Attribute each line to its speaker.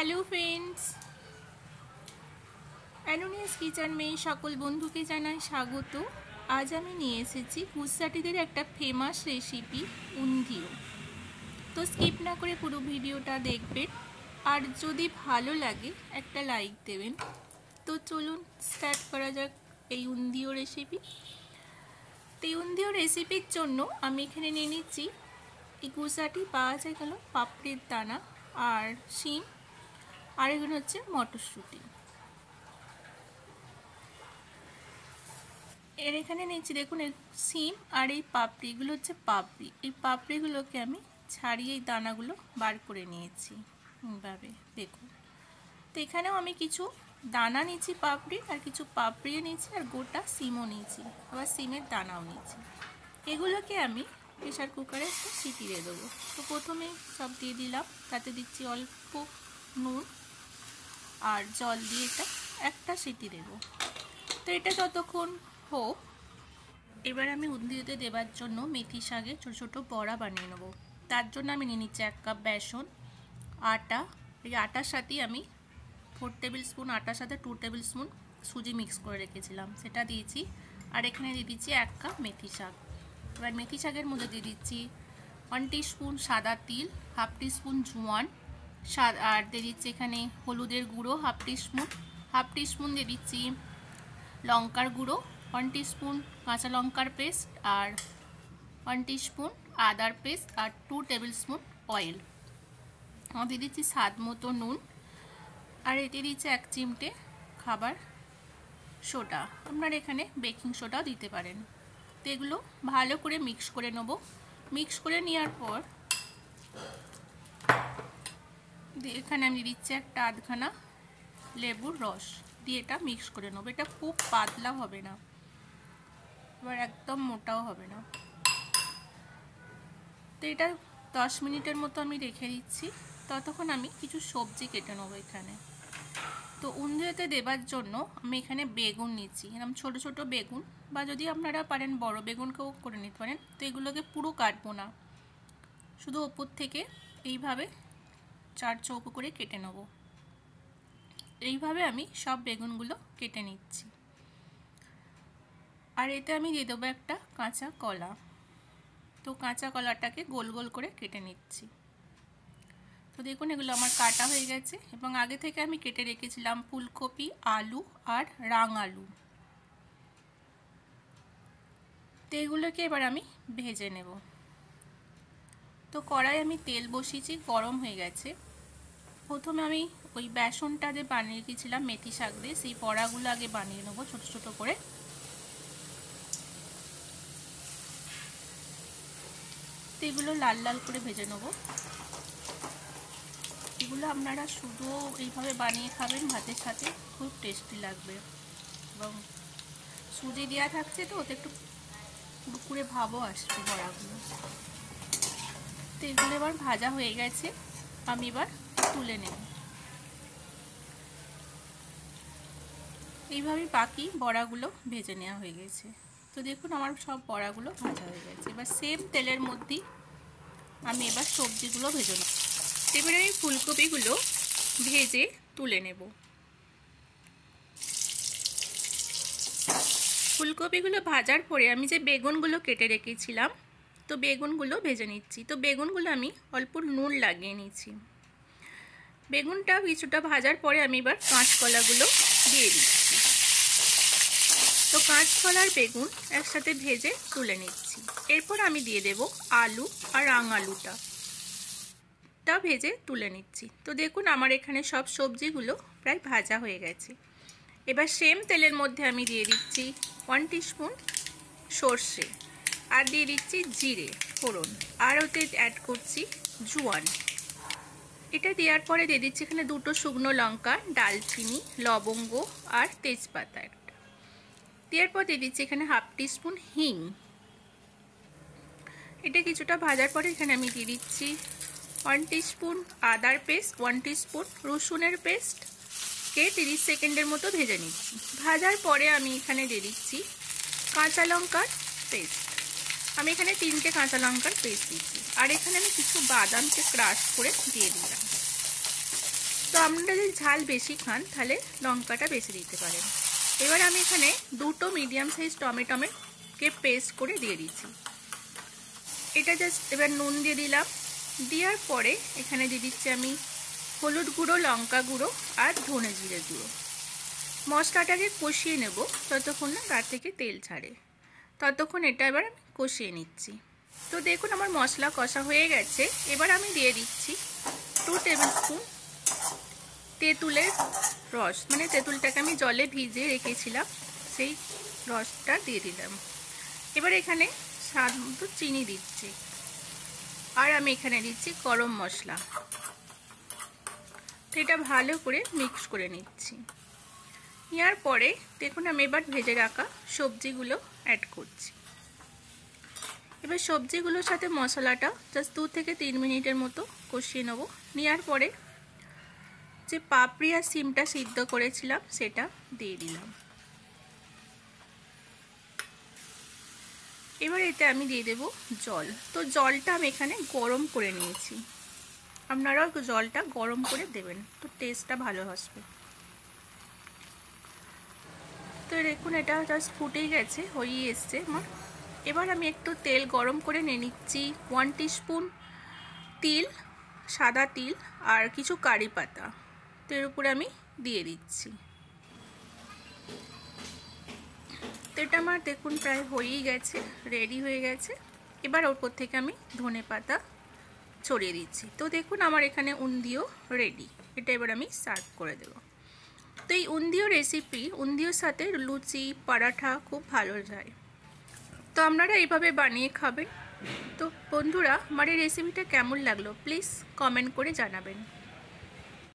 Speaker 1: Hello friends, অ্যানোনিয়াস kitchen में সকল বন্ধুকে জানাই স্বাগত। আজ আমি নিয়ে এসেছি গুজরাটিদের একটা ফেমাস রেসিপি উন্ধিও। তো স্কিপ না করে পুরো ভিডিওটা দেখবেন, আর যদি ভালো লাগে একটা লাইক দেবেন। তো চলুন স্টার্ট করা যাক এই উন্ধিও রেসিপি। তো এই উন্ধিও রেসিপির জন্য আমি এখানে নিয়ে নিচ্ছি এই গুজরাটি পাওয়া যায় গেল পাপড়ির দানা আর শিম, আর এখানে হচ্ছে মটরশুঁটি। এর এখানে নিচ্ছি দেখুন সিম আর এই পাপড়ি, এগুলো হচ্ছে পাপড়ি। এই পাপড়িগুলোকে আমি ছাড়িয়ে এই দানাগুলো বার করে নিয়েছি এইভাবে দেখুন। তো এখানেও আমি কিছু দানা নিয়েছি পাপড়ি, আর কিছু পাপড়িও নিয়েছি, আর গোটা সিমও নিয়েছি, আবার সিমের দানাও নিয়েছি। এগুলোকে আমি প্রেশার কুকারে একটা সিটি দিয়ে দেবো। তো প্রথমে সব দিয়ে দিলাম, তাতে দিচ্ছি অল্প নুন আর জল দিয়ে এটা একটা সিটি দেব। তো এটা যতক্ষণ হোক, এবার আমি উন্ধিতে দেবার জন্য মেথি শাকে ছোটো ছোটো বড়া বানিয়ে নেবো। তার জন্য আমি নিয়ে নিচ্ছি 1 কাপ বেসন, আটা। এই আটার সাথেই আমি 4 টেবিল স্পুন আটার সাথে 2 টেবিল স্পুন সুজি মিক্স করে রেখেছিলাম, সেটা দিয়েছি। আর এখানে দিয়ে দিচ্ছি 1 কাপ মেথি শাক। এবার মেথি শাকের মধ্যে দিয়ে দিচ্ছি 1 টিস্পুন সাদা তিল, 1/2 টিস্পুন জোয়ান, আর দিয়ে দিচ্ছি এখানে হলুদের গুঁড়ো 1/2 টিস্পুন দিয়ে দিচ্ছি লঙ্কার গুঁড়ো 1 টিস্পুন, কাঁচা লঙ্কার পেস্ট আর 1 টিস্পুন আদার পেস্ট, আর 2 টেবিল স্পুন অয়েল। দিয়ে দিচ্ছি স্বাদ মতো নুন, আর এতে দিচ্ছি 1 চিমটে খাবার সোডা। আপনারা এখানে বেকিং সোডাও দিতে পারেন। তো এগুলো ভালো করে মিক্স করে নেব। মিক্স করে নেওয়ার পর এখানে আমি দিচ্ছি একটা আধখানা লেবুর রস দিয়ে এটা মিক্স করে নেবো। এটা খুব পাতলা হবে না, আবার একদম মোটাও হবে না। তো এটা 10 মিনিটের মতো আমি রেখে দিচ্ছি। ততক্ষণ আমি কিছু সবজি কেটে নেবো এখানে। তো উন্ধিতে দেবার জন্য আমি এখানে বেগুন নিচ্ছি, এরকম ছোটো ছোটো বেগুন, বা যদি আপনারা পারেন বড় বেগুনকেও করে নিতে পারেন। তো এগুলোকে পুরো কাটবো না, শুধু ওপর থেকে এইভাবে 4 চৌকো করে কেটে নেবো। এইভাবে আমি সব বেগুনগুলো কেটে নিচ্ছি। আর এতে আমি দিয়ে দেবো একটা কাঁচা কলা। তো কাঁচা কলাটাকে গোল গোল করে কেটে নিচ্ছি। তো দেখুন এগুলো আমার কাটা হয়ে গেছে, এবং আগে থেকে আমি কেটে রেখেছিলাম ফুলকপি, আলু আর রাঙালু। তো এগুলোকে এবার আমি ভেজে নেব। তো কড়াই আমি তেল বসিয়েছি, গরম হয়ে গেছে। প্রথমে আমি ওই বেসনটা যে বানিয়ে রেখেছিলাম মেথি শাক দিয়ে, সেই বড়াগুলো আগে বানিয়ে নেবো ছোটো ছোটো করে। তো এগুলো লাল লাল করে ভেজে নেবো। এগুলো আপনারা শুধু এইভাবে বানিয়ে খাবেন ভাতের সাথে, খুব টেস্টি লাগবে। এবং সুজি দেওয়া থাকছে তো ওতে একটু কুড়কুড়ে ভাবও আসছে বড়াগুলো। তো এগুলো এবার ভাজা হয়ে গেছে, আমি এবার তুলে নেব। এইভাবেই বাকি বড়াগুলো ভেজে নেওয়া হয়ে গেছে। তো দেখুন আমার সব বড়াগুলো ভাজা হয়ে গেছে। এবার সেম তেলের মধ্যেই আমি এবার সবজিগুলো ভেজে নেব। এবারে আমি ফুলকপিগুলো ভেজে তুলে নেব। ফুলকপিগুলো ভাজার পরে আমি যে বেগুনগুলো কেটে রেখেছিলাম, তো বেগুনগুলো ভেজে নিচ্ছি। তো বেগুনগুলো আমি অল্প নুন লাগিয়ে নিচ্ছি। বেগুনটা কিছুটা ভাজার পরে আমি এবার কাঁচকলাগুলো দিয়ে দিচ্ছি। তো কাঁচকলার বেগুন একসাথে ভেজে তুলে নিচ্ছি। এরপর আমি দিয়ে দেব আলু আর রাঙালুটা ভেজে তুলে নিচ্ছি। তো দেখুন আমার এখানে সব সবজিগুলো প্রায় ভাজা হয়ে গেছে। এবার সেম তেলের মধ্যে আমি দিয়ে দিচ্ছি 1 টিস্পুন সর্ষে, আর দিয়ে দিচ্ছি জিরে ফোড়ন, আর ওতে অ্যাড করছি জোয়ান। এটা দেওয়ার পরে দিয়ে দিচ্ছি এখানে 2টো শুকনো লঙ্কা, ডালচিনি, লবঙ্গ আর তেজপাতা একটা। দেওয়ার পর দিয়ে দিচ্ছি এখানে 1/2 টিস্পুন হিং। এটা কিছুটা ভাজার পরে এখানে আমি দিয়ে দিচ্ছি 1 টিস্পুন আদার পেস্ট, 1 টিস্পুন রসুনের পেস্ট কে 30 সেকেন্ডের মতো ভেজে নিচ্ছি। ভাজার পরে আমি এখানে দিয়ে দিচ্ছি কাঁচা লঙ্কার পেস্ট। আমি এখানে 3টে কাঁচা লঙ্কার পেস্ট দিচ্ছি, আর এখানে আমি কিছু বাদামকে ক্রাশ করে দিয়ে দিলাম। তো তো আপনারা যদি ঝাল বেশি খান তাহলে লঙ্কাটা বেশি দিতে পারেন। এবার আমি এখানে 2টো মিডিয়াম সাইজ টমেটোকে পেস্ট করে দিয়ে দিচ্ছি। এটা জাস্ট এবার নুন দিয়ে দিলাম। দেওয়ার পরে এখানে দিয়ে দিচ্ছি আমি হলুদ গুঁড়ো, লঙ্কা গুঁড়ো আর ধনে জিরে গুঁড়ো। মশলাটাকে কষিয়ে নেব যতক্ষণ না গা থেকে তেল ছাড়ে, ততক্ষণ এটা এবার আমি কষিয়ে নিচ্ছি। তো দেখুন আমার মশলা কষা হয়ে গেছে। এবার আমি দিয়ে দিচ্ছি 2 টেবিল স্পুন তেঁতুলের রস, মানে তেঁতুলটাকে আমি জলে ভিজিয়ে রেখেছিলাম, সেই রসটা দিয়ে দিলাম। এবার এখানে স্বাদ মতো চিনি দিচ্ছি, আর আমি এখানে দিচ্ছি গরম মশলা। তো এটা ভালো করে মিক্স করে নিচ্ছি। নেওয়ার পরে দেখুন আমি এবার ভেজে রাখা সবজিগুলো অ্যাড করছি। এবার সবজিগুলোর সাথে মশলাটা জাস্ট 2 থেকে 3 মিনিটের মতো কষিয়ে নেব। নেওয়ার পরে যে পাপড়ি আর সিমটা সিদ্ধ করেছিলাম সেটা দিয়ে দিলাম। এবার এতে আমি দিয়ে দেব জল। তো জলটা আমি এখানে গরম করে নিয়েছি, আপনারাও জলটা গরম করে দেবেন, তো টেস্টটা ভালো আসবে। তো দেখুন এটা জাস্ট ফুটেই গেছে, হয়ে এসছে আমার। এবার আমি একটু তেল গরম করে নিয়ে নিচ্ছি। 1 টিস্পুন তিল, সাদা তিল আর কিছু কারি পাতা, তো এর উপরে আমি দিয়ে দিচ্ছি। তো এটা আমার দেখুন প্রায় হয়েই গেছে, রেডি হয়ে গেছে। এবার ওর উপর থেকে আমি ধনে পাতা ছড়িয়ে দিচ্ছি। তো দেখুন আমার এখানে উন্দিও রেডি। এটা এবার আমি সার্ভ করে দেব। তো এই উন্দিও রেসিপি, উন্দিওর সাথে লুচি, পরাঠা খুব ভালো যায়। তো আপনারা এইভাবে বানিয়ে খাবেন। তো বন্ধুরা, আমার এই রেসিপিটা কেমন লাগলো প্লিজ কমেন্ট করে জানাবেন।